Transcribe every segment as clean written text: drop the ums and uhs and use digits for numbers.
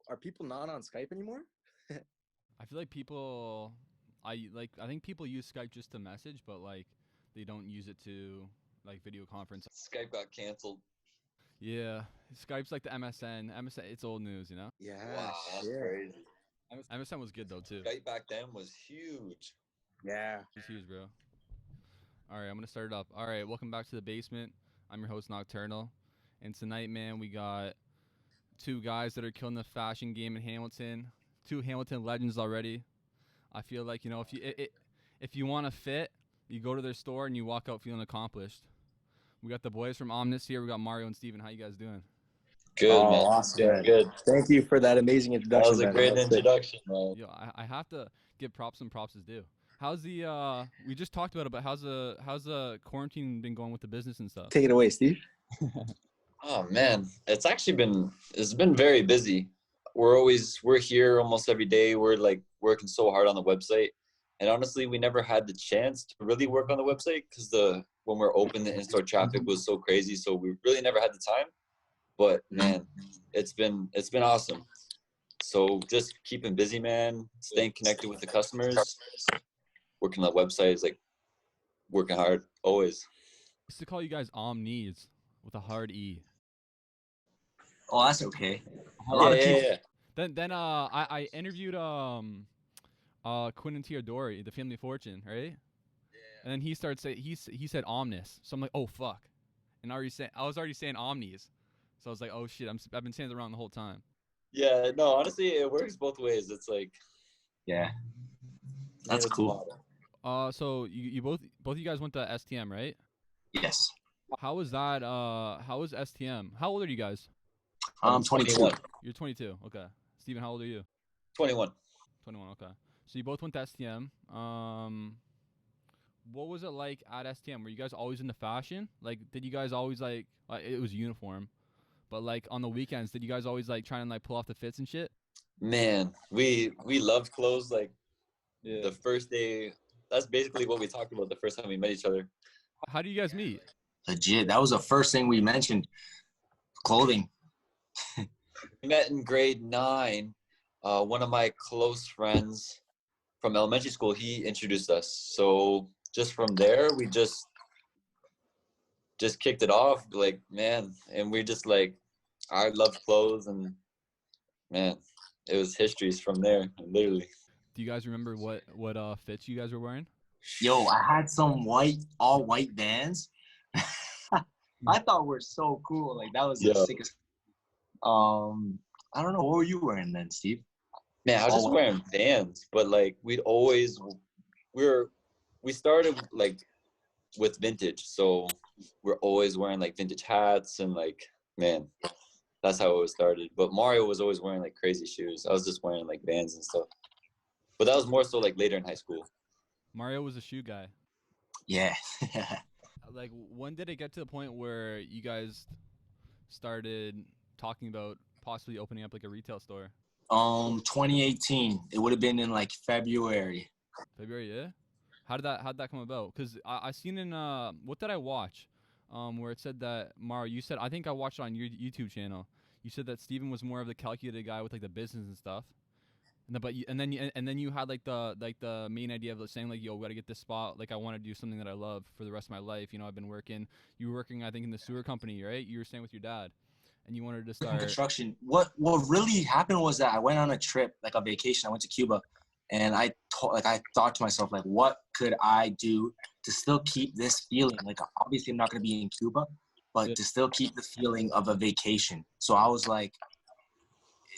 are people not on Skype anymore? I feel like I think people use Skype just to message, but like they don't use it to like video conference. Skype got canceled. Yeah, Skype's like the MSN. MSN, it's old news, you know. Yeah, Wow, that's shit. crazy. MSN was good though too. Skype back then was huge. Yeah. It was huge, bro. All right, I'm gonna start it up. All right, welcome back to the basement. I'm your host Nocturnal, and tonight, man, we got two guys that are killing the fashion game in Hamilton. Two Hamilton legends already. I feel like, you know, if you want to fit, you go to their store and you walk out feeling accomplished. We got the boys from Omnes here. We got Mario and Steven. How you guys doing? Good, Oh, man. awesome, Doing man. good. Thank you for that amazing That introduction. was a man. great That's good. introduction, man. Yo, I have to give props when props is due. How's the we just talked about it, but how's the quarantine been going with the business and stuff? Take it away, Steve. Oh man, it's been very busy. We're here almost every day. We're like working so hard on the website, and honestly, we never had the chance to really work on the website because when we're open, the in-store traffic was so crazy. So we really never had the time. But man, it's been awesome. So just keeping busy, man. Staying connected with the customers. Working on the website is like working hard always. I used to call you guys Omnes with a hard E. Oh, that's okay. A Yeah, lot of yeah, people. yeah. Then I interviewed Quentin Teodori, the Family Fortune, right? And then he said Omnis. So I'm like, oh fuck. And I was already saying Omnes. So I was like, oh shit, I've been saying it wrong the whole time. Yeah, no, honestly, it works both ways. It's like, Yeah, that's it's cool. wild. So you both of you guys went to STM, right? Yes. How was that? How was STM? How old are you guys? I'm 22. 21. You're 22. Okay. Steven, how old are you? 21. 21. Okay. So you both went to STM. What was it like at STM? Were you guys always into fashion? Like, did you guys always like it was uniform, but like on the weekends, did you guys always like try and like pull off the fits and shit? Man, we loved clothes. Like the first day, that's basically what we talked about the first time we met each other. How do you guys meet? Legit. That was the first thing we mentioned. Clothing. We met in grade 9. One of my close friends from elementary school, he introduced us. So just from there, we just kicked it off. Like, man, and we just like, I loved clothes, and man, it was histories from there, literally. Do you guys remember what fits you guys were wearing? Yo, I had some all white Vans. I thought were so cool. Like that was the sickest. I don't know, what were you wearing then, Steve? Man, I was just wearing Vans, but like we started like with vintage, so we're always wearing like vintage hats, and like, man, that's how it started. But Mario was always wearing like crazy shoes. I was just wearing like Vans and stuff. But that was more so like later in high school. Mario was a shoe guy. Yeah. Like, when did it get to the point where you guys started talking about possibly opening up like a retail store? 2018. It would have been in like February. February, yeah. How'd that come about? Because I seen in what did I watch? Where it said that Mario, you said, I think I watched it on your YouTube channel. You said that Steven was more of the calculated guy with like the business and stuff. And then you had like the main idea of saying like, yo, we gotta get this spot. Like, I want to do something that I love for the rest of my life. You know, I've been working. You were working, I think, in the sewer company, right? You were staying with your dad, and you wanted to start construction. What really happened was that I went on a trip, like a vacation. I went to Cuba, and I thought to myself, like, what could I do to still keep this feeling? Like, obviously, I'm not gonna be in Cuba, but to still keep the feeling of a vacation. So I was like,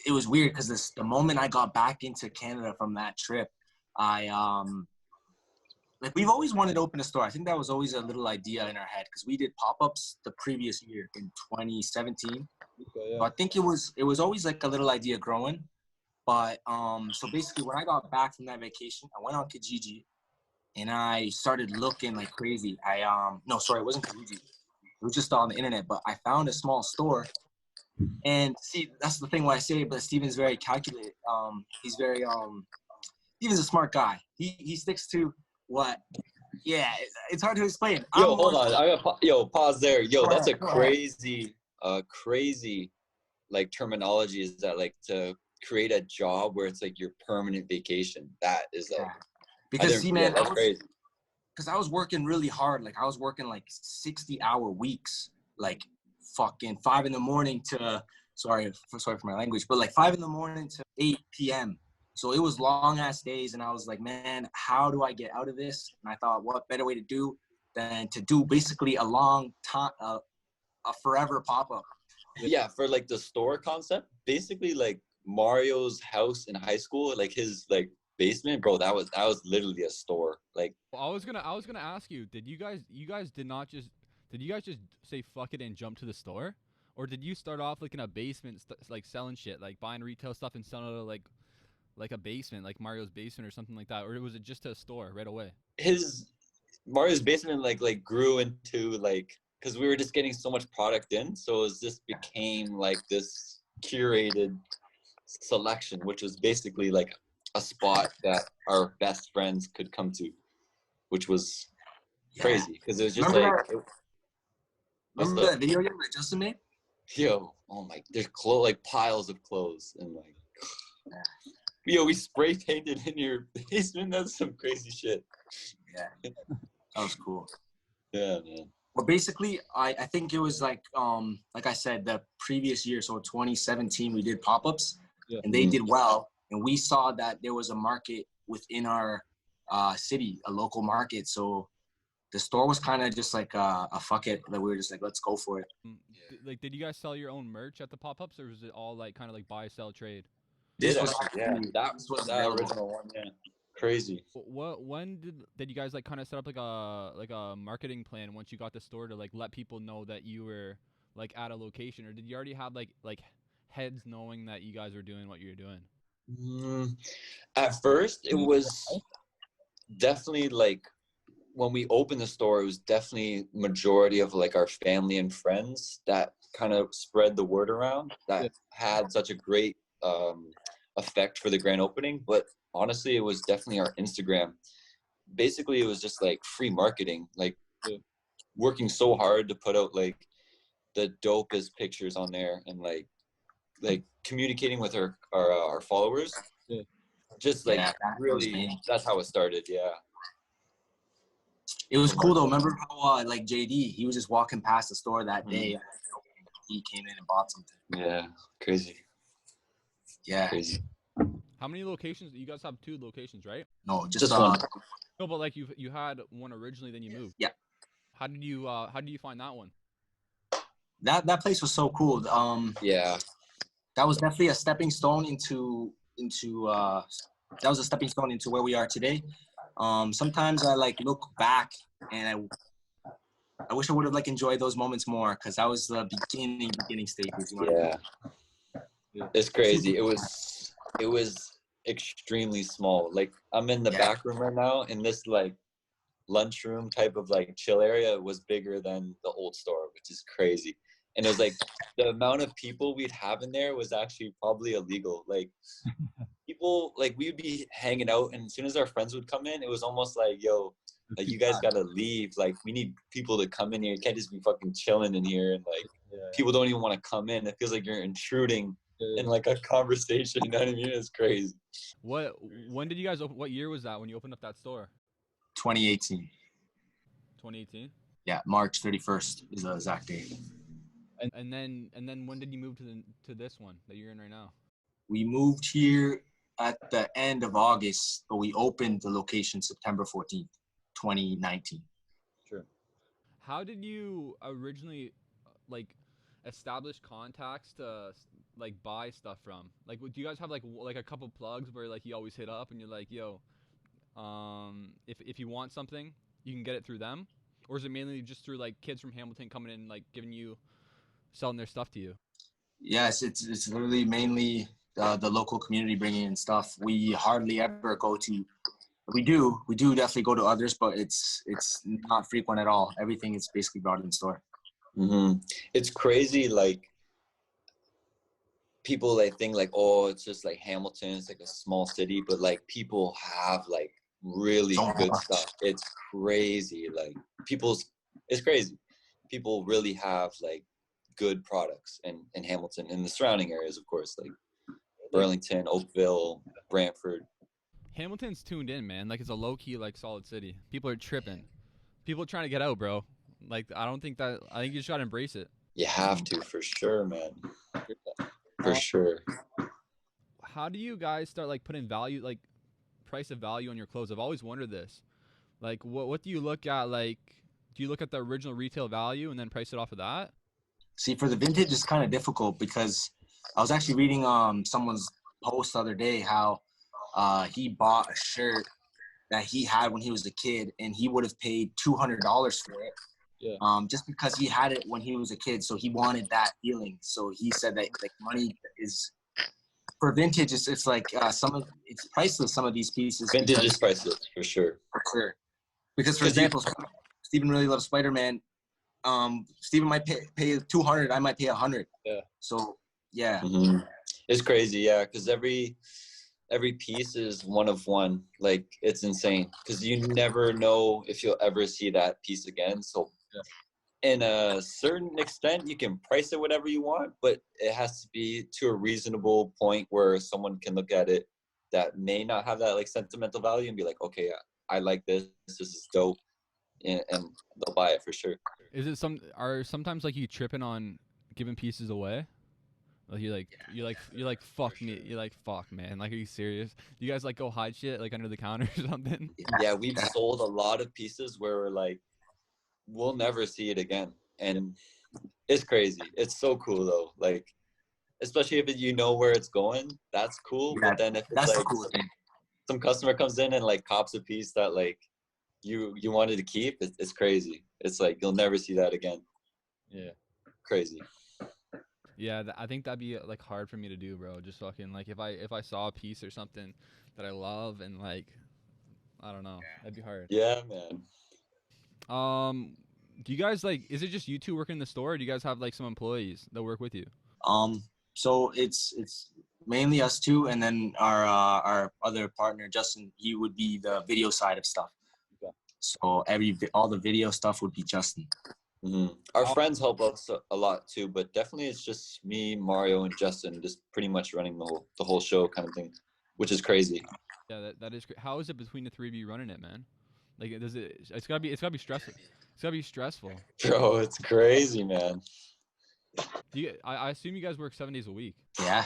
it was weird because the moment I got back into Canada from that trip, like we've always wanted to open a store. I think that was always a little idea in our head because we did pop-ups the previous year in 2017. Okay, yeah. So I think it was always like a little idea growing. But so basically when I got back from that vacation, I went on Kijiji and I started looking like crazy. It wasn't Kijiji. It was just on the internet, but I found a small store. And see, that's the thing why I say, but Steven's very calculated. Steven's a smart guy. He sticks to what. Yeah, it's hard to explain. Yo, hold on. Pause there. Yo, that's a crazy like terminology. Is that like to create a job where it's like your permanent vacation. That is like, because see, man, that's crazy. Because I was working really hard. Like I was working like 60-hour weeks, like fucking 5 a.m. to sorry for my language, but like 5 a.m. to 8 p.m. So it was long ass days, and I was like, man, how do I get out of this? And I thought, what better way to do than to do basically a long time, a forever pop up. Yeah, for like the store concept, basically like Mario's house in high school, like his like basement, bro, that was literally a store. Like I was gonna ask you, did you guys just say fuck it and jump to the store, or did you start off like in a basement, like selling shit, like buying retail stuff and selling it like a basement, like Mario's basement or something like that, or was it just a store right away? his Mario's basement like grew into like, because we were just getting so much product in, so it just became like this curated selection, which was basically like a spot that our best friends could come to, which was crazy because it was just Remember remember that video that Justin made? yo, oh my, there's like piles of clothes and like, yo, we spray painted in your basement. That's some crazy shit. Yeah, that was cool. Yeah, man. Well, basically, I think it was like I said, the previous year, so 2017, we did pop-ups, and they did well. And we saw that there was a market within our city, a local market. So the store was kind of just like a fuck it. That we were just like, let's go for it. Like, did you guys sell your own merch at the pop-ups, or was it all like kind of like buy, sell, trade? This was that was that available. original one, yeah. Crazy. When did you guys like kind of set up like a marketing plan once you got the store to like let people know that you were like at a location, or did you already have like heads knowing that you guys were doing what you were doing? At first, it was definitely like when we opened the store, it was definitely majority of like our family and friends that kind of spread the word around that had such a great effect for the grand opening. But honestly, it was definitely our Instagram. Basically, it was just like free marketing, like working so hard to put out like the dopest pictures on there and like communicating with our followers. Just like really, that's how it started. Yeah. It was cool though. Remember how like JD, he was just walking past the store that day. He came in and bought something. Yeah, crazy. Yeah. Crazy. How many locations? You guys have 2 locations, right? No, just one. No, but like you had one originally, then you moved. Yeah. How did you find that one? That place was so cool. Yeah. That was definitely a stepping stone into that was a stepping stone into where we are today. Sometimes I like look back and I wish I would have like enjoyed those moments more, because that was the beginning stages. You know what I mean? It's crazy. It was extremely small. Like I'm in the back room right now, and this like lunchroom type of like chill area was bigger than the old store, which is crazy. And it was like the amount of people we'd have in there was actually probably illegal. Like people, like we'd be hanging out, and as soon as our friends would come in, it was almost like, yo, like you guys gotta leave. Like we need people to come in here. You can't just be fucking chilling in here, and like people don't even want to come in. It feels like you're intruding in like a conversation. You know what I mean? It's crazy. When did you guys open? What year was that when you opened up that store? 2018. 2018. Yeah, March 31st is the exact date. And then when did you move to this one that you're in right now? We moved here at the end of August, but we opened the location September 14th, 2019. Sure. How did you originally like establish contacts to like buy stuff from? Like, do you guys have like a couple plugs where like you always hit up and you're like, yo, if you want something, you can get it through them? Or is it mainly just through like kids from Hamilton coming in, like selling their stuff to you? Yes, it's literally mainly the local community bringing in stuff. We hardly ever go to. We do definitely go to others, but it's not frequent at all. Everything is basically brought in store. It's crazy. Like people like think like, oh, it's just like Hamilton, it's like a small city, but like people have like really good stuff. It's crazy. Like it's crazy. People really have like good products in Hamilton and the surrounding areas, of course. Like Burlington, Oakville, Brantford. Hamilton's tuned in, man. Like it's a low key, like solid city. People are tripping. People are trying to get out, bro. Like I don't think that. I think you just gotta embrace it. You have to, for sure, man. For sure. How do you guys start like putting value, like price of value on your clothes? I've always wondered this. Like, what do you look at? Like, do you look at the original retail value and then price it off of that? See, for the vintage, it's kind of difficult because I was actually reading someone's post the other day how he bought a shirt that he had when he was a kid, and he would have paid $200 for it. Yeah. Just because he had it when he was a kid, so he wanted that feeling. So he said that like money is for vintage. It's like it's priceless. Some of these pieces. Vintage is priceless, for sure. For sure. Because for example, Steven really loves Spider-Man. Steven might pay $200. I might pay $100. Yeah. So yeah. Mm-hmm. It's crazy, yeah, because every piece is one of one. Like it's insane because you never know if you'll ever see that piece again. So in a certain extent, you can price it whatever you want, but it has to be to a reasonable point where someone can look at it that may not have that like sentimental value and be like, okay, I like this. This is dope, and they'll buy it for sure. Is it sometimes like you tripping on giving pieces away? Like you're like fuck me. You're like fuck man. Like are you serious? Do you guys like go hide shit like under the counter or something? Yeah, we've sold a lot of pieces where we're like, we'll never see it again, and it's crazy. It's so cool though. Like, especially if you know where it's going, that's cool. Yeah, but then if that's it's the like cool thing. some customer comes in and like cops a piece that like you wanted to keep, it's crazy. It's like you'll never see that again. Yeah. Crazy. Yeah, I think that'd be like hard for me to do, bro. Just fucking like if I saw a piece or something that I love and like I don't know, that'd be hard. Yeah, man. Do you guys like? Is it just you two working in the store, or do you guys have like some employees that work with you? So it's mainly us two, and then our other partner Justin. He would be the video side of stuff. Okay. So all the video stuff would be Justin. Mm-hmm. Our friends help us a lot too, but definitely it's just me, Mario, and Justin, just pretty much running the whole show kind of thing, which is crazy. Yeah, that is. How is it between the three of you running it, man? Like, does it? It's gotta be stressful. It's gotta be stressful. Bro, it's crazy, man. Do you? I assume you guys work 7 days a week. Yeah.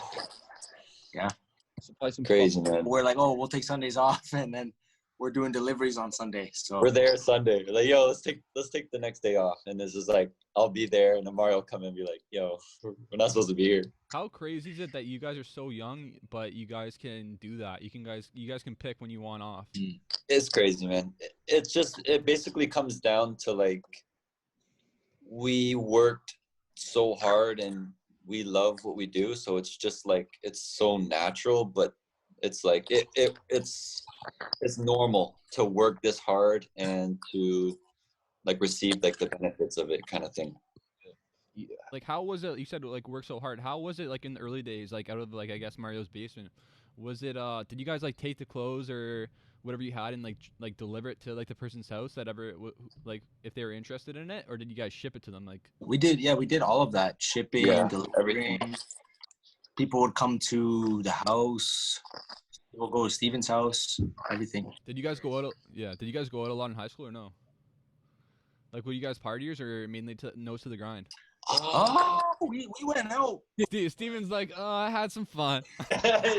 Crazy, man. We're like, oh, we'll take Sundays off, and then we're doing deliveries on Sunday. So We're there Sunday. We're like, yo, let's take the next day off. And this is like, I'll be there, and then Mario will come in and be like, yo, we're not supposed to be here. How crazy is it that you guys are so young, but you guys can do that? You guys can pick when you want off. It's crazy, man. It basically comes down to like, we worked so hard and we love what we do. So it's just like, it's so natural, but it's like, it's normal to work this hard and to like receive like the benefits of it kind of thing. Yeah. Like how was it? You said like work so hard. How was it like in the early days? Like out of like I guess Mario's basement. Was it? Did you guys like take the clothes or whatever you had and like deliver it to like the person's house that ever like if they were interested in it, or did you guys ship it to them? Like we did. Yeah, we did all of that shipping, delivering. Everything. People would come to the house. We'll go to Steven's house. Everything. Did you guys go out? Yeah. Did you guys go out a lot in high school or no? Like were you guys partiers or mainly nose to the grind? Oh, we went out. Steven's like, I had some fun.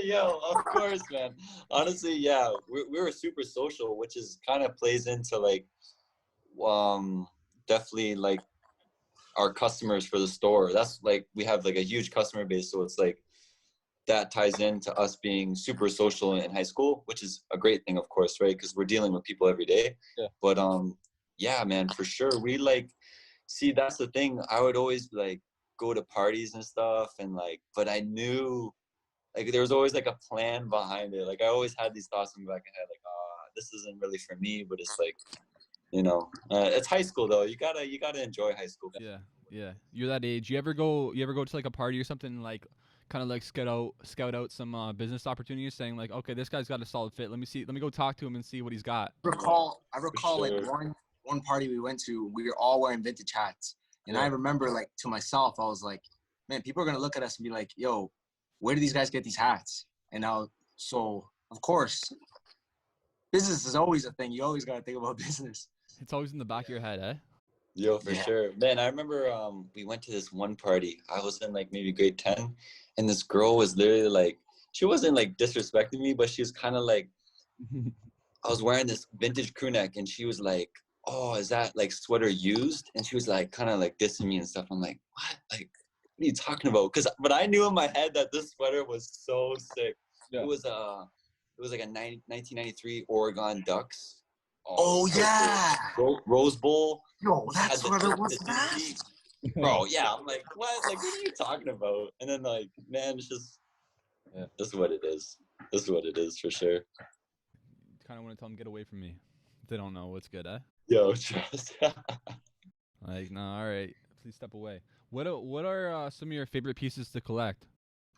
Yo, of course, man. Honestly, yeah, we were super social, which is kind of plays into like, definitely like our customers for the store. That's like we have like a huge customer base, so it's like that ties into us being super social in high school, which is a great thing, of course, right? Because we're dealing with people every day. Yeah. But yeah, man, for sure, we like. See, that's the thing. I would always like go to parties and stuff, and like, but I knew, like, there was always like a plan behind it. Like, I always had these thoughts in my back of my head, like, this isn't really for me. But it's like, it's high school though. You gotta enjoy high school. Yeah. You're that age. You ever go to like a party or something, like kind of like scout out some business opportunities, saying like, okay, this guy's got a solid fit. Let me go talk to him and see what he's got. I recall sure. like one party we went to, we were all wearing vintage hats. And I remember like to myself, I was like, man, people are going to look at us and be like, yo, where do these guys get these hats? And now, so of course, business is always a thing. You always got to think about business. It's always in the back of your head, eh? Yo, for Yeah. sure. Man, I remember we went to this one party. I was in like maybe grade 10, and this girl was literally like, she wasn't like disrespecting me, but she was kind of like, I was wearing this vintage crew neck, and she was like, "Oh, is that like sweater used?" And she was like kind of like dissing me and stuff. I'm like, "What? Like, what are you talking about?" But I knew in my head that this sweater was so sick. Yeah. It was like a 1993 Oregon Ducks. Oh, so yeah. cool. Rose Bowl. Yo, Had that's the- what the- it was. the That? tee. Bro, yeah. I'm like, what? Like, what are you talking about? And then like, man, it's just, yeah, this is what it is. This is what it is for sure. Kind of want to tell them get away from me. If they don't know what's good, eh? Yo, trust. Like, no, all right, please step away. What are some of your favorite pieces to collect?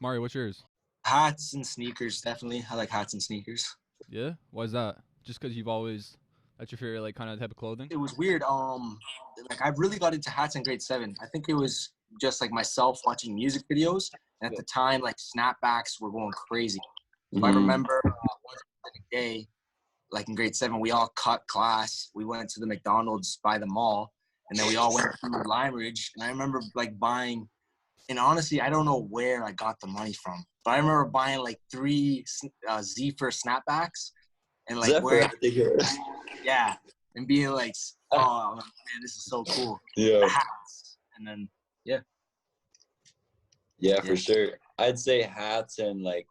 Mario, what's yours? Hats and sneakers, definitely. I like hats and sneakers. Yeah, why is that? Just because you've always that's your favorite like kind of type of clothing? It was weird. Like I really got into hats in grade 7. I think it was just like myself watching music videos. And at the time, like snapbacks were going crazy. So I Mhm. remember one day, like in grade 7, we all cut class. We went to the McDonald's by the mall, and then we all went to Lime Ridge. And I remember like buying, and honestly, I don't know where I got the money from, but I remember buying like 3 Zephyr snapbacks, and like Zephyr, wearing, I think it was. yeah, and being like, oh man, this is so cool. Yeah. The hats, and then Yeah, Yeah. for sure. I'd say hats and like,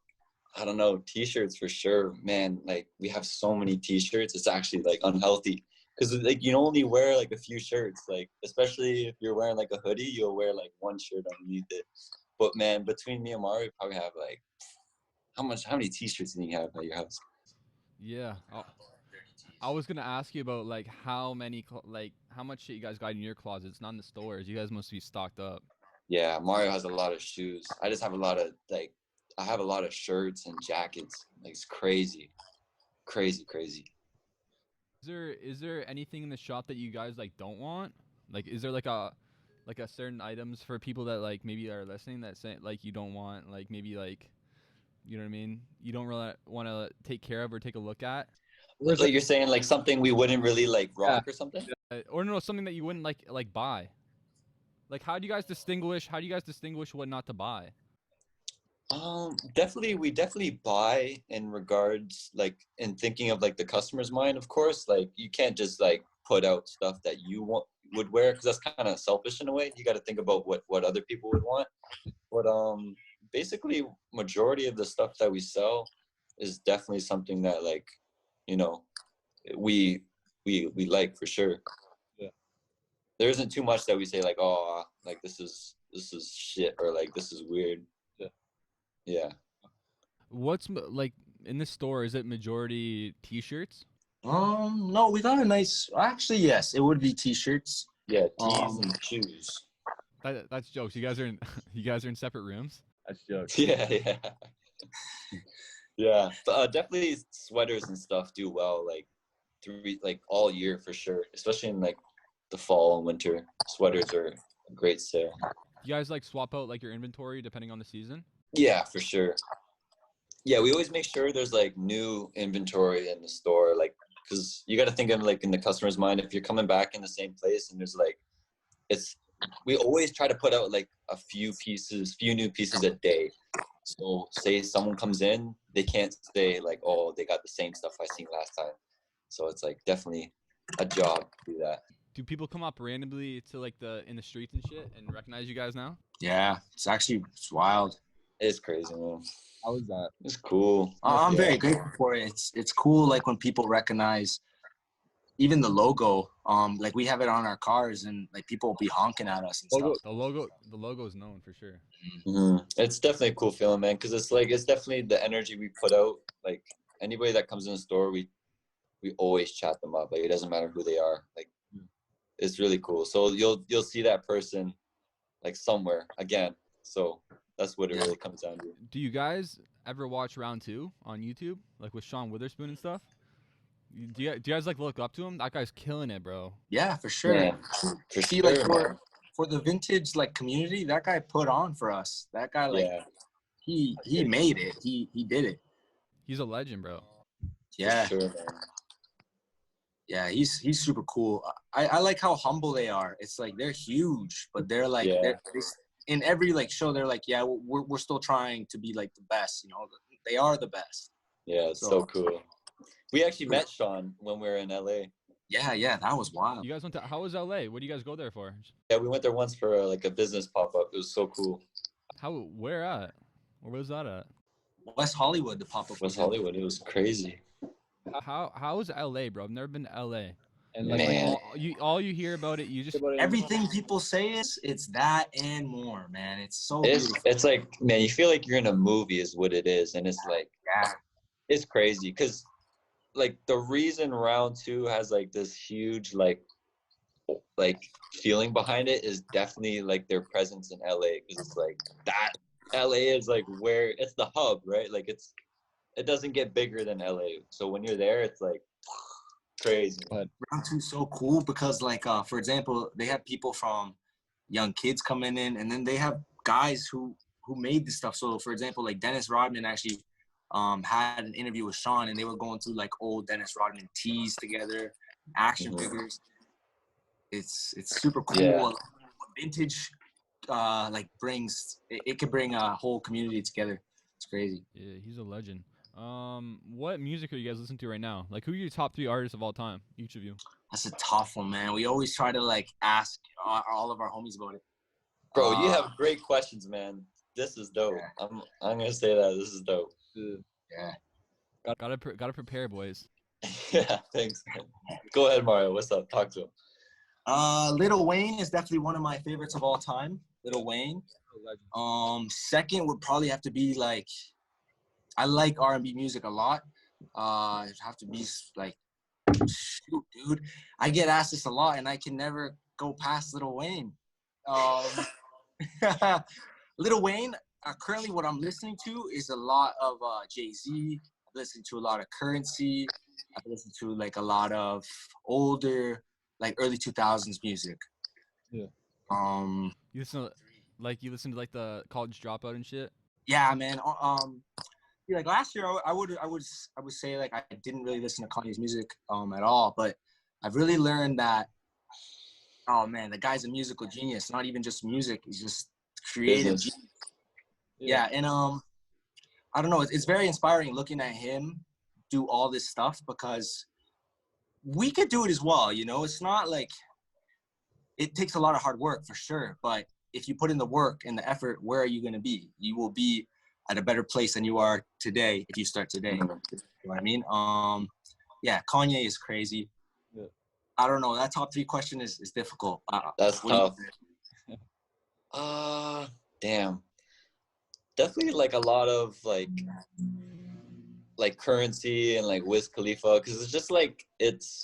I don't know, t-shirts for sure. Man, like we have so many t-shirts. It's actually like unhealthy because like you only wear like a few shirts. Like especially if you're wearing like a hoodie, you'll wear like one shirt underneath it. But man, between me and Mario, we probably have like how many t-shirts do you have at your house? Yeah. I was gonna ask you about like how much shit you guys got in your closets, not in the stores. You guys must be stocked up. Yeah, Mario has a lot of shoes. I just have a lot of like, I have a lot of shirts and jackets. Like it's crazy. Is there anything in the shop that you guys like don't want? Like, is there like a certain items for people that like maybe are listening that say like you don't want, like maybe like, you know what I mean? You don't really want to take care of or take a look at, Like you're saying like something we wouldn't really like rock or something? or no, something that you wouldn't like buy. Like, how do you guys distinguish what not to buy? We definitely buy in regards like in thinking of like the customer's mind, of course. Like you can't just like put out stuff that you would wear because that's kind of selfish in a way. You got to think about what other people would want. But basically majority of the stuff that we sell is definitely something that like, you know, we like for sure. Yeah. There isn't too much that we say like, oh, like this is shit or like this is weird. Yeah. What's like in this store? Is it majority t-shirts? no, we got a nice. Actually, yes, it would be t-shirts. Yeah, tees and shoes. That's jokes. You guys are in you guys are in separate rooms. That's jokes. Yeah. Yeah. But, definitely sweaters and stuff do well like all year for sure, especially in like the fall and winter. Sweaters are a great sale. You guys like swap out like your inventory depending on the season? Yeah, for sure. Yeah, we always make sure there's like new inventory in the store, like because you got to think of like in the customer's mind if you're coming back in the same place and there's like we always try to put out like a few new pieces a day. So say someone comes in, they can't say like, oh, they got the same stuff I seen last time. So it's like definitely a job to do that. Do people come up randomly to like in the streets and shit and recognize you guys now? Yeah, it's wild. It's crazy, man. How was that? It's cool. I'm Yeah. very grateful for it. It's cool, like when people recognize even the logo. Like we have it on our cars, and like people will be honking at us and stuff. The logo is known for sure. It's definitely a cool feeling, man, because it's definitely the energy we put out. Like anybody that comes in the store, we always chat them up. Like it doesn't matter who they are. Like it's really cool. So you'll see that person like somewhere again. So that's what it really comes down to. Do you guys ever watch Round 2 on YouTube, like with Sean Witherspoon and stuff? Do you guys like look up to him? That guy's killing it, bro. Yeah, for sure. Yeah, for See, sure. like for the vintage like community, that guy put on for us. That guy like he made it. He did it. He's a legend, bro. Yeah. For sure, man. Yeah, he's super cool. I like how humble they are. It's like they're huge, but they're like they're in every like show. They're like, yeah, we're still trying to be like the best. You know, they are the best. Yeah, it's so cool. We actually met Sean when we were in LA. Yeah, that was wild. You guys went to, how was LA? What do you guys go there for? Yeah, we went there once for like a business pop-up. It was so cool. Where at? Where was that at? West Hollywood, the pop-up. West Hollywood, it was crazy. How is LA, bro? I've never been to LA. And Man. All you hear about it, you just Everything people say is it's that and more, man. It's so beautiful. It's like, man, you feel like you're in a movie is what it is. And it's like, it's crazy. Because, like, the reason round 2 has, like, this huge, like feeling behind it is definitely, like, their presence in LA. Because it's like, that LA is, like, where, it's the hub, right? Like, it doesn't get bigger than LA. So when you're there, it's, like, crazy. But round 2 is so cool because, like, for example, they have people from young kids coming in, and then they have guys who made this stuff. So, for example, like Dennis Rodman actually had an interview with Sean, and they were going through like old Dennis Rodman tees together, action figures. It's super cool. Yeah. Vintage like brings it could bring a whole community together. It's crazy. Yeah, he's a legend. What music are you guys listening to right now? Like, who are your top 3 artists of all time, each of you? That's a tough one, man. We always try to like ask all of our homies about it. Bro, you have great questions, man. This is dope. Yeah. I'm gonna say that this is dope. Yeah. Gotta prepare, boys. Yeah, thanks, man. Go ahead, Mario. What's up? Talk to him. Lil Wayne is definitely one of my favorites of all time. Lil Wayne. Second would probably have to be like, I like R&B music a lot. It'd have to be like, shoot, dude. I get asked this a lot, and I can never go past Lil Wayne. Lil Wayne, currently what I'm listening to is a lot of Jay-Z. I listen to a lot of Currency. I listen to like a lot of older, like early 2000s music. Yeah. You listen to like the College Dropout and shit? Yeah, man. Yeah, like last year, I would say like I didn't really listen to Kanye's music at all, but I've really learned that, oh man, the guy's a musical genius. Not even just music; he's just creative. Yeah, and I don't know. It's very inspiring looking at him do all this stuff because we could do it as well. You know, it's not like it takes a lot of hard work for sure, but if you put in the work and the effort, where are you going to be? You will be at a better place than you are today if you start today. You know what I mean? Yeah, Kanye is crazy. Yeah. I don't know. That top 3 question is difficult. That's tough. Damn. Definitely like a lot of like Currency and like Wiz Khalifa, because it's just like, it's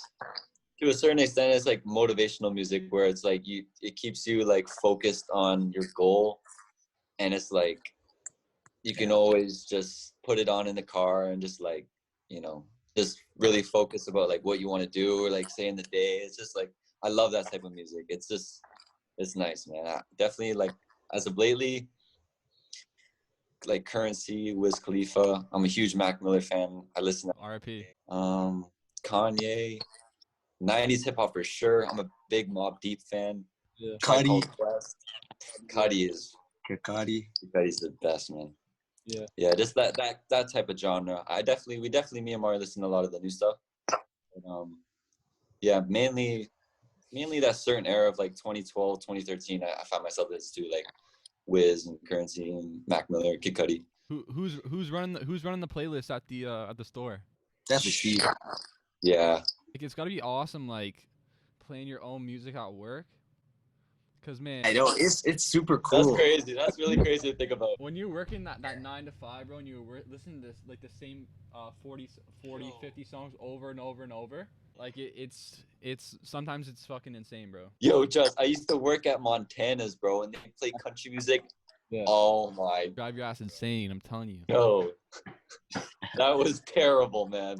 to a certain extent it's like motivational music where it's like it keeps you like focused on your goal, and it's like you can always just put it on in the car and just like, you know, just really focus about like what you want to do or like say in the day. It's just like, I love that type of music. It's just, it's nice, man. I definitely like, as of lately, like Currency, Wiz Khalifa. I'm a huge Mac Miller fan. I listen to R.I.P. Kanye, 90s hip hop for sure. I'm a big Mobb Deep fan. Yeah. Cudi. Cuddy's the best, man. Yeah, just that type of genre. We definitely, me and Mario listen to a lot of the new stuff. And, yeah, mainly that certain era of like 2012, 2013. I found myself listening to like Wiz and Currency and Mac Miller, Kid Cudi. Who's running the playlist at the store? Definitely Steve. Yeah. Like, it's gotta be awesome, like playing your own music at work. Cause man, I know it's super cool. That's crazy. That's really crazy to think about. When you're working that 9 to 5, bro, and you listen to this like the same 40, 50 songs over and over and over, like it's sometimes it's fucking insane, bro. Yo, Just, I used to work at Montana's, bro, and they play country music. Yeah. Oh my. Drive your ass insane, I'm telling you. Yo, that was terrible, man.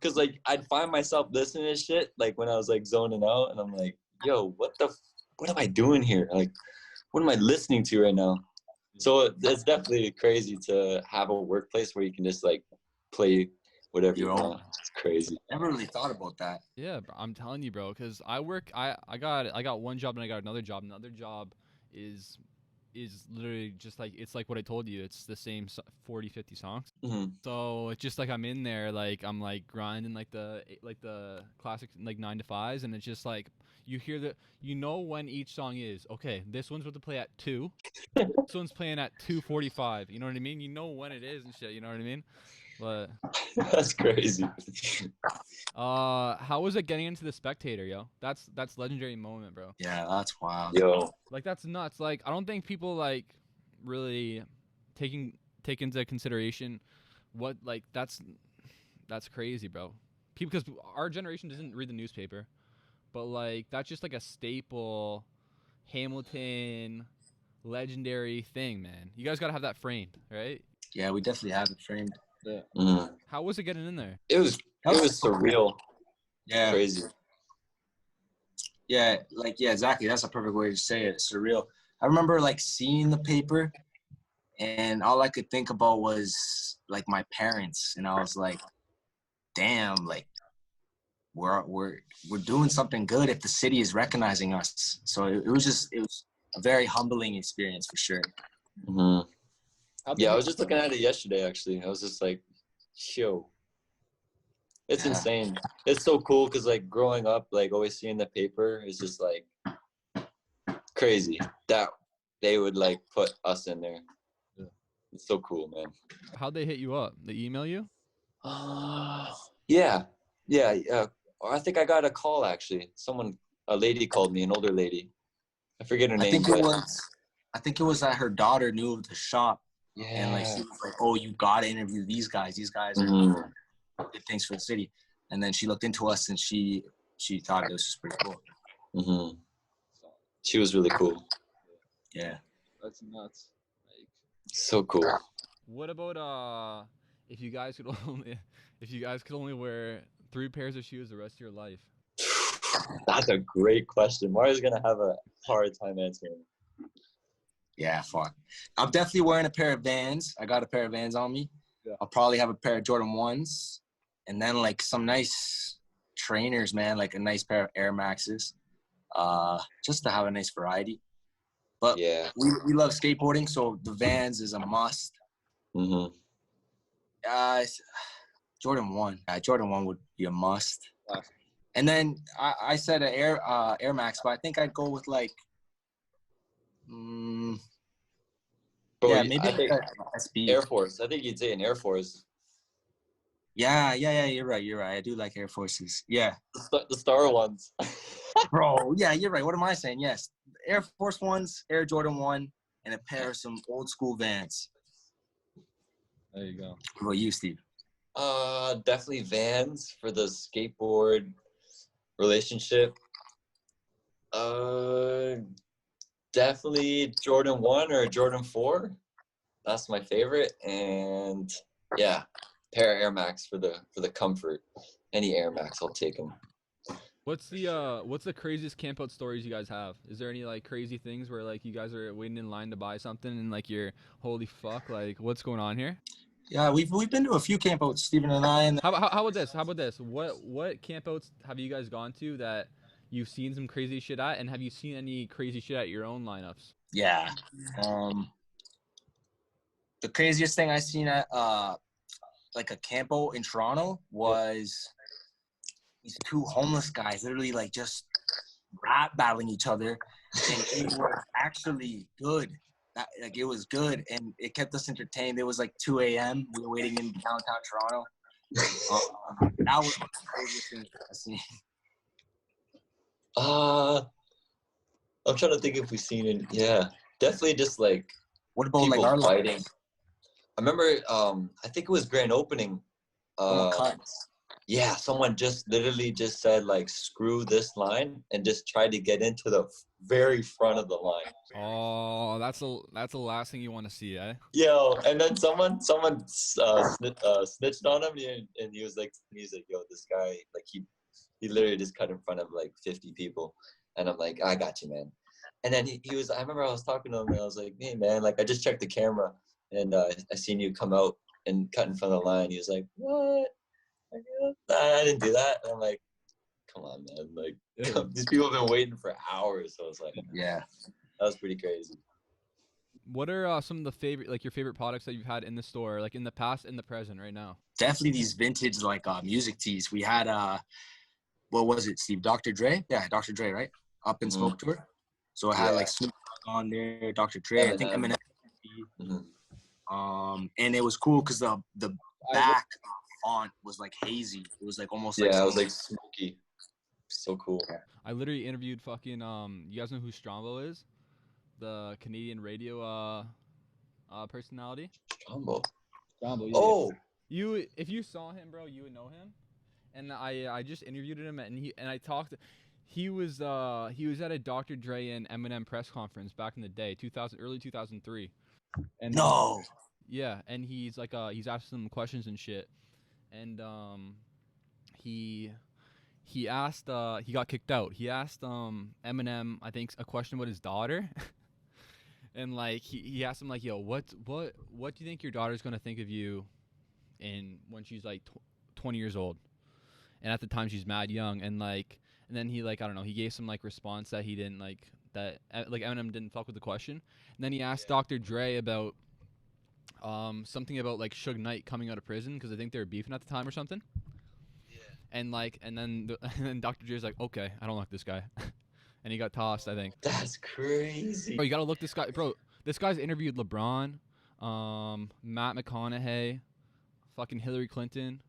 Cause like I'd find myself listening to shit like when I was like zoning out, and I'm like, yo, what am I doing here? Like, what am I listening to right now? So it's definitely crazy to have a workplace where you can just like play whatever you Your own. want. It's crazy. Never really thought about that. Yeah, bro, I'm telling you, bro, because I work. I got one job and I got another job. Another job is literally just like it's like what I told you. It's the same 40, 50 songs. Hmm. So it's just like I'm in there, like I'm like grinding like the classic like 9 to 5s, and it's just like you hear when each song is okay. This one's about to play at 2. This one's playing at 2:45. You know what I mean? You know when it is and shit. You know what I mean? But That's crazy. how was it getting into the Spectator, yo? That's legendary moment, bro. Yeah, that's wild. Yo, Like that's nuts. Like I don't think people like really take into consideration what like that's crazy, bro. People, because our generation doesn't read the newspaper, but like that's just like a staple Hamilton legendary thing, man. You guys gotta have that framed, right? Yeah, we definitely have it framed. mhm. How was it getting in there? It was surreal, Yeah, crazy. yeah, exactly. That's a perfect way to say it. Surreal. I remember like seeing the paper, and all I could think about was like my parents, and I was like, damn, like we're doing something good if the city is recognizing us. So it was a very humbling experience for sure. Hmm. How'd they Yeah, I hit was just you looking up? at it yesterday. Actually, I was just like, yo, it's Yeah. insane. It's so cool because like growing up, like always seeing the paper is just like crazy that they would like put us in there. Yeah. It's so cool, man. How'd they hit you up? They email you? Yeah, yeah. I think I got a call actually. A lady called me, an older lady. I forget her I name, think it but was that her daughter knew of the shop, and like yeah. she was like, "Oh, you gotta interview these guys. These guys are Mhm. did things for the city." And then she looked into us, and she thought it was just pretty cool. Mhm. She was really cool. Yeah. That's nuts. Like, So cool. what about if you guys could only wear 3 pairs of shoes the rest of your life? That's a great question. Mario's gonna have a hard time answering. Yeah, fuck. I'm definitely wearing a pair of Vans. I got a pair of Vans on me. Yeah. I'll probably have a pair of Jordan 1s, and then like some nice trainers, man, like a nice pair of Air Maxes, just to have a nice variety. But Yeah. we love skateboarding, so the Vans is a must. Mhm. Jordan 1. Jordan 1 would be a must. Wow. And then I said an Air Max, but I think I'd go with like, Bro, yeah, maybe I like think a SB. Air Force. I think you'd say an Air Force. Yeah. You're right. I do like Air Forces. Yeah, The Star ones. bro. Yeah, you're right. What am I saying? Yes, Air Force Ones, Air Jordan 1, and a pair of some old school Vans. There you go. What about you, Steve? Definitely Vans for the skateboard relationship. Definitely Jordan 1 or Jordan 4. That's my favorite. And yeah, pair of Air Max for the comfort. Any Air Max, I'll take them. What's the craziest campout stories you guys have? Is there any like crazy things where like you guys are waiting in line to buy something and like you're holy fuck, like what's going on here? Yeah, we've been to a few campouts, Steven and I. And How about this? How about this? What campouts have you guys gone to that you've seen some crazy shit at, and have you seen any crazy shit at your own lineups? yeah, the craziest thing I seen at like a campo in Toronto was these 2 homeless guys literally like just rap battling each other, and it was actually good. Like it was good, and it kept us entertained. It was like 2 a.m. We were waiting in downtown Toronto. That was the craziest thing I've seen. I'm trying to think if we've seen it. Yeah, definitely just like What about people like our fighting. I remember, I think it was grand opening. cuts? Yeah, someone just literally just said like, screw this line, and just tried to get into the very front of the line. Oh, that's the last thing you want to see, eh? Yo, and then someone snitched on him, and he was like, yo, this guy, like he literally just cut in front of like 50 people. And I'm like, I got you, man. And then he was, I remember I was talking to him and I was like, hey man, like I just checked the camera and I seen you come out and cut in front of the line. He was like, what? Like, nah, I didn't do that. And I'm like, come on, man. Like these people have been waiting for hours. So it's like, Yeah. that was pretty crazy. What are some of the favorite, like your favorite products that you've had in the store, like in the past and the present right now? Definitely these vintage like music tees. We had what was it, Steve? Dr. Dre? Yeah, Dr. Dre, right? Up in Smoke Tour. So it had like Snoop Dogg on there, Dr. Dre, I think Eminem. And it was cool because the back font was like hazy. It was like almost like it was like smoky. So cool. I literally interviewed fucking you guys know who Strombo is? The Canadian radio personality. Strombo. Yeah. Oh, You if you saw him, bro, you would know him. And I just interviewed him and I talked. He was at a Dr. Dre and Eminem press conference back in the day, early 2003. And no. Yeah, and he's like he's asked some questions and shit. And he asked he got kicked out. He asked Eminem, I think, a question about his daughter. And like he asked him like, yo, what do you think your daughter's gonna think of you when she's like 20 years old? And at the time she's mad young, and then he like, I don't know, he gave some like response that he didn't like, that like Eminem didn't fuck with the question. And then he asked Dr. Dre about something about like Suge Knight coming out of prison because I think they were beefing at the time or something. And then Dr. Dre's like, okay, I don't like this guy. And he got tossed, I think. that's crazy. Bro, you gotta look this guy, bro. This guy's interviewed LeBron, Matt McConaughey, fucking Hillary Clinton.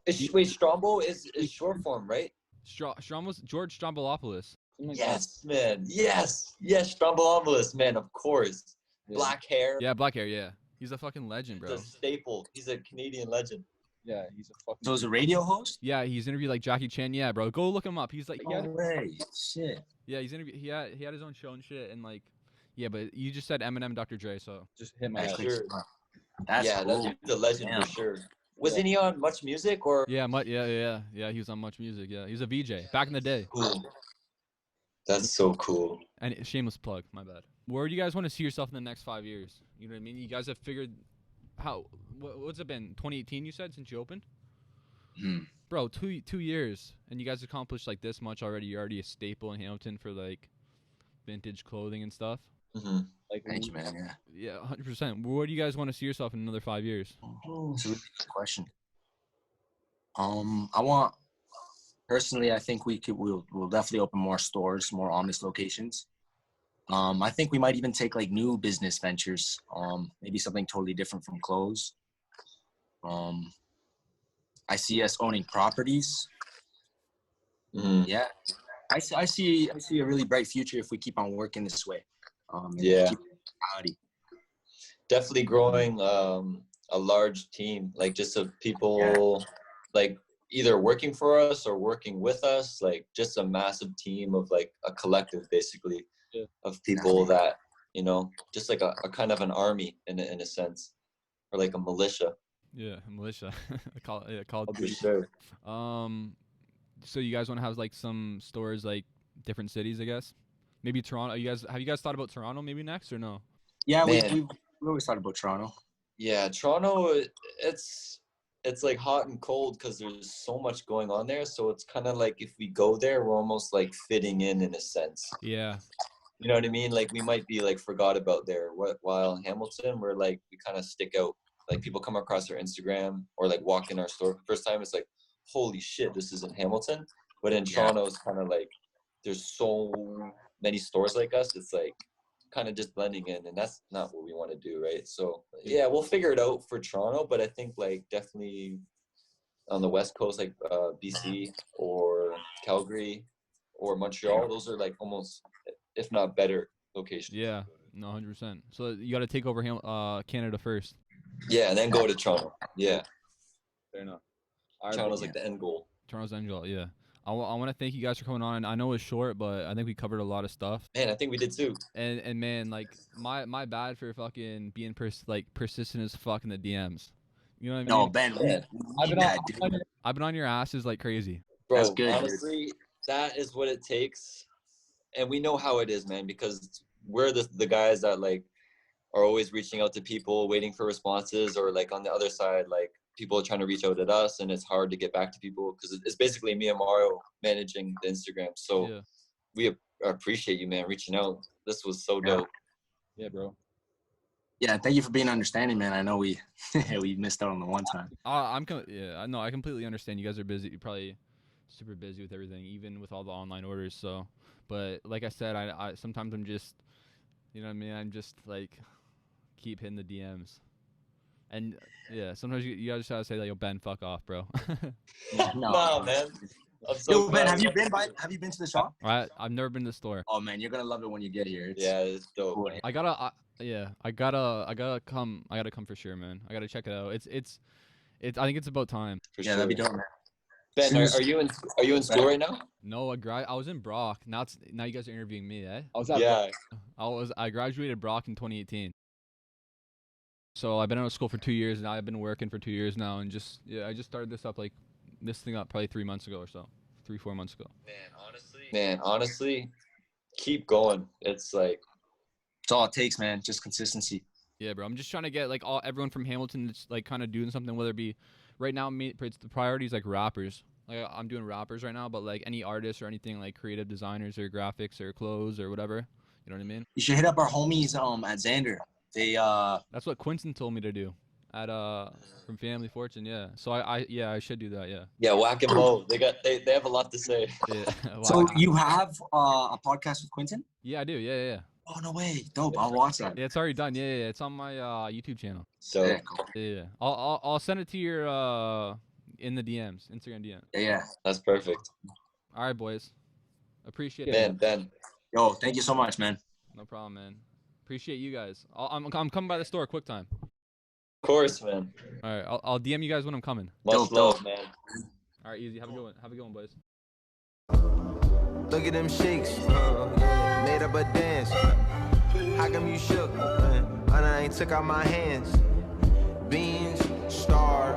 Wait, Strombo is short form, right? Strombo's George Strombolopoulos. Yes, man. Yes, Strombolopoulos, man. Of course. Yeah. Black hair. Yeah, black hair. Yeah, he's a fucking legend, bro. He's a staple. He's a Canadian legend. Yeah, he's a fucking. So he's a radio host? Yeah, he's interviewed like Jackie Chan. Yeah, bro, go look him up. He's like, No way. Shit. yeah, he's interviewed. He had his own show and shit, and like, yeah, but you just said Eminem, Dr. Dre, so Just hit my Yeah, head. sure. That's cool. That's the legend Damn. for sure. Wasn't he on Much Music or? yeah, he was on Much Music. Yeah, he was a VJ back in the day. Cool. That's so cool. And shameless plug, my bad. Where do you guys want to see yourself in the next 5 years? You know what I mean? You guys have figured what's it been? 2018, you said, since you opened? Bro, two years, and you guys accomplished like this much already. You're already a staple in Hamilton for like vintage clothing and stuff. Mm-hmm. Like, Thank you, man. Yeah. Yeah, 100%. Where do you guys want to see yourself in another 5 years? That's a really good question. I want personally. I think we'll definitely open more stores, more Omnes locations. I think we might even take like new business ventures. Maybe something totally different from clothes. I see us owning properties. Yeah, I see a really bright future if we keep on working this way. Yeah. keep quality. Definitely growing a large team, like just of people like either working for us or working with us, like just a massive team of like a collective basically of people that, you know, just like a kind of an army in a sense, or like a militia. Yeah, militia. Call For sure. So you guys want to have like some stores like different cities, I guess? Maybe Toronto. Have you guys thought about Toronto maybe next or no? Yeah, we Man. always thought about Toronto. Yeah, Toronto, it's like hot and cold because there's so much going on there. So it's kind of like if we go there, we're almost like fitting in a sense. Yeah. You know what I mean? Like we might be like forgot about there. While in Hamilton, we're like, we kind of stick out. Like people come across our Instagram or like walk in our store. First time it's like, holy shit, this is in Hamilton. But in Toronto, it's kind of like there's so many stores like us. It's like kind of just blending in, and that's not what we want to do, right? So yeah, we'll figure it out for Toronto. But I think like definitely on the West Coast, like BC or Calgary or Montreal, those are like almost, if not better, locations. Yeah. No, 100%. So you got to take over Canada first. Yeah, and then go to Toronto. Yeah, Fair enough. Toronto's like the end goal. Toronto's end goal, yeah. I want to thank you guys for coming on. I know it's short, but I think we covered a lot of stuff. Man, I think we did too. And man, like my bad for fucking being persistent as fuck in the DMs. You know what I mean? No, Ben, Yeah. I've been on your asses like crazy. Bro, That's good. honestly, that is what it takes and we know how it is, man, because we're the guys that like are always reaching out to people, waiting for responses, or like on the other side, like people are trying to reach out at us, and it's hard to get back to people because it's basically me and Mario managing the Instagram. So Yeah. we appreciate you, man, reaching out. This was so dope. Yeah, bro. Yeah, thank you for being understanding, man. I know we we missed out on the one time. Yeah, no, I completely understand. You guys are busy. You're probably super busy with everything, even with all the online orders. So, but like I said, I sometimes I'm just, you know what I mean? I'm just like, keep hitting the DMs. And yeah, sometimes you guys just gotta say like, yo, Ben, fuck off, bro. No, man. I'm so Yo, Ben, glad. have you been to the shop? I've never been to the store. Oh man, you're gonna love it when you get here. It's dope. cool. Man. I gotta come for sure, man. I gotta check it out. It's I think it's about time. For Yeah, sure. that'd be dope, man. Ben, are you in school right now? No, I was in Brock. Now you guys are interviewing me, eh? I was at Yeah. I graduated Brock in 2018. So I've been out of school for 2 years now. I've been working for 2 years now, and I just started this thing up probably 3 months ago or so, 3-4 months ago. Man, honestly, keep going. It's like It's all it takes, man. Just consistency. Yeah, bro. I'm just trying to get like everyone from Hamilton that's like kind of doing something, whether it be right now. It's the priority is like rappers. Like I'm doing rappers right now, but like any artists or anything like creative designers or graphics or clothes or whatever. You know what I mean? You should hit up our homies at Xander. They That's what Quinton told me to do at from Family Fortune. Yeah. So I should do that. Yeah. Whack and Mo. They have a lot to say. Yeah. So you have a podcast with Quinton? Yeah, I do. Yeah. Oh no way, dope! I'll watch that. Yeah, it's already done. Yeah. It's on my YouTube channel. So Yeah, cool. Yeah. I'll send it to your in the DMs, Instagram DM. Yeah. that's perfect. All right, boys. Appreciate it. Man, Ben. Yo, thank you so much, man. No problem, man. Appreciate you guys. I'm coming by the store quick time. Of course, man. All right, I'll DM you guys when I'm coming. Much Dope, love, dope. man. All right, easy. Have a good one, boys. Look at them shakes, made up a dance. How come you shook? I ain't took out my hands. Beans, star.